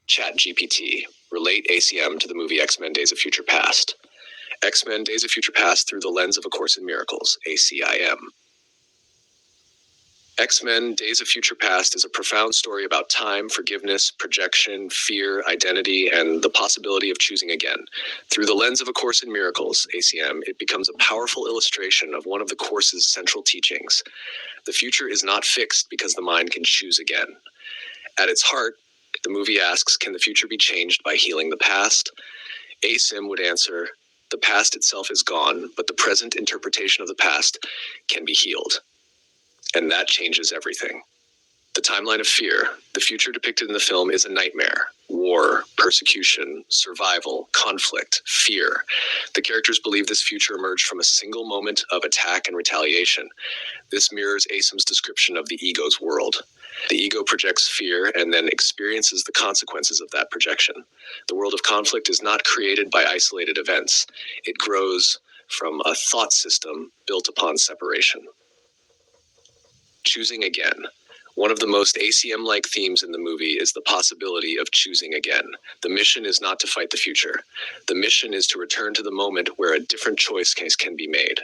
ChatGPT. Relate ACM to the movie X-Men Days of Future Past. X-Men Days of Future Past through the lens of A Course in Miracles, ACIM. X-Men Days of Future Past is a profound story about time, forgiveness, projection, fear, identity, and the possibility of choosing again. Through the lens of A Course in Miracles, ACM, it becomes a powerful illustration of one of the Course's central teachings. The future is not fixed because the mind can choose again. At its heart, the movie asks, can the future be changed by healing the past? ACIM would answer, the past itself is gone, but the present interpretation of the past can be healed. And that changes everything. The timeline of fear, the future depicted in the film, is a nightmare. War, persecution, survival, conflict, fear. The characters believe this future emerged from a single moment of attack and retaliation. This mirrors ACIM's description of the ego's world. The ego projects fear and then experiences the consequences of that projection. The world of conflict is not created by isolated events. It grows from a thought system built upon separation. Choosing again. One of the most ACM-like themes in the movie is the possibility of choosing again. The mission is not to fight the future. The mission is to return to the moment where a different choice can be made.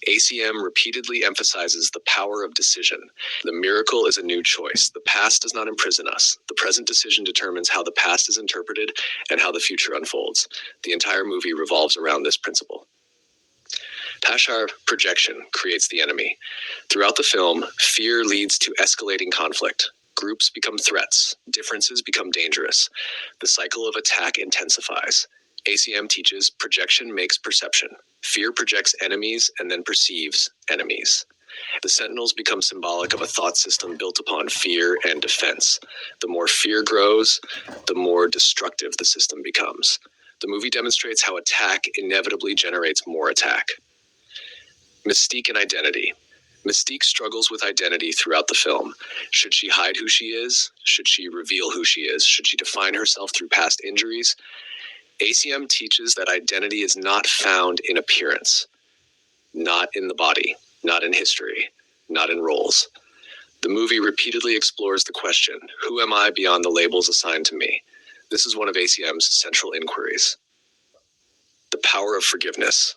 ACM repeatedly emphasizes the power of decision. The miracle is a new choice. The past does not imprison us. The present decision determines how the past is interpreted and how the future unfolds. The entire movie revolves around this principle. Pashar projection creates the enemy. Throughout the film, fear leads to escalating conflict. Groups become threats. Differences become dangerous. The cycle of attack intensifies. ACM teaches projection makes perception. Fear projects enemies and then perceives enemies. The Sentinels become symbolic of a thought system built upon fear and defense. The more fear grows, the more destructive the system becomes. The movie demonstrates how attack inevitably generates more attack. Mystique and identity. Mystique struggles with identity throughout the film. Should she hide who she is? Should she reveal who she is? Should she define herself through past injuries? ACM teaches that identity is not found in appearance, not in the body, not in history, not in roles. The movie repeatedly explores the question, who am I beyond the labels assigned to me? This is one of ACM's central inquiries. The power of forgiveness.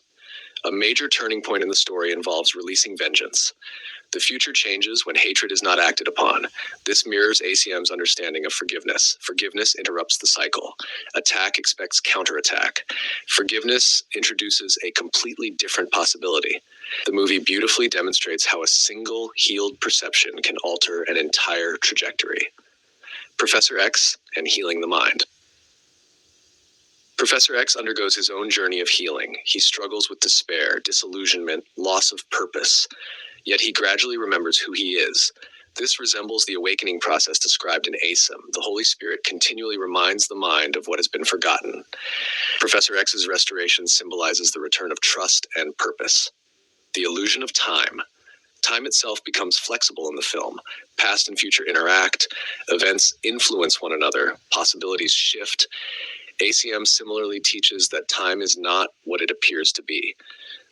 A major turning point in the story involves releasing vengeance. The future changes when hatred is not acted upon. This mirrors ACM's understanding of forgiveness. Forgiveness interrupts the cycle. Attack expects counterattack. Forgiveness introduces a completely different possibility. The movie beautifully demonstrates how a single healed perception can alter an entire trajectory. Professor X and healing the mind. Professor X undergoes his own journey of healing. He struggles with despair, disillusionment, loss of purpose. Yet he gradually remembers who he is. This resembles the awakening process described in ACIM. The Holy Spirit continually reminds the mind of what has been forgotten. Professor X's restoration symbolizes the return of trust and purpose. The illusion of time. Time itself becomes flexible in the film. Past and future interact. Events influence one another. Possibilities shift. ACM similarly teaches that time is not what it appears to be.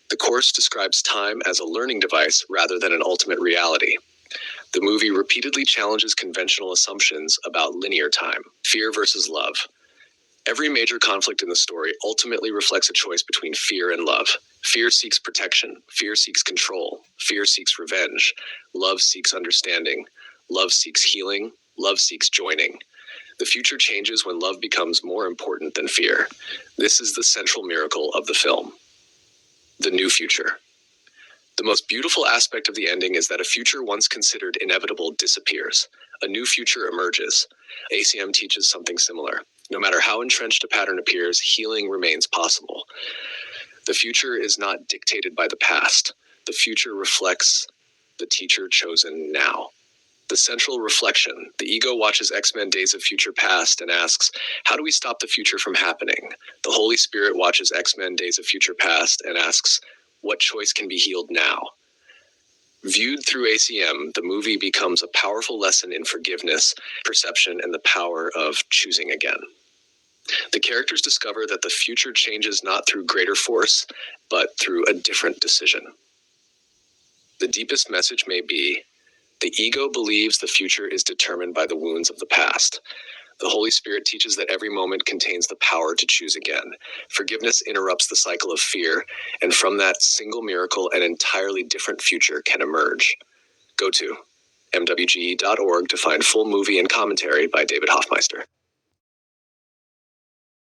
The Course describes time as a learning device rather than an ultimate reality. The movie repeatedly challenges conventional assumptions about linear time, fear versus love. Every major conflict in the story ultimately reflects a choice between fear and love. Fear seeks protection. Fear seeks control. Fear seeks revenge. Love seeks understanding. Love seeks healing. Love seeks joining. The future changes when love becomes more important than fear. This is the central miracle of the film. The new future. The most beautiful aspect of the ending is that a future once considered inevitable disappears. A new future emerges. ACM teaches something similar. No matter how entrenched a pattern appears, healing remains possible. The future is not dictated by the past. The future reflects the teacher chosen now. The central reflection. The ego watches X-Men Days of Future Past and asks, how do we stop the future from happening? The Holy Spirit watches X-Men Days of Future Past and asks, what choice can be healed now? Viewed through ACM, the movie becomes a powerful lesson in forgiveness, perception, and the power of choosing again. The characters discover that the future changes not through greater force, but through a different decision. The deepest message may be, the ego believes the future is determined by the wounds of the past. The Holy Spirit teaches that every moment contains the power to choose again. Forgiveness interrupts the cycle of fear, and from that single miracle, an entirely different future can emerge. Go to mwge.org to find full movie and commentary by David Hoffmeister.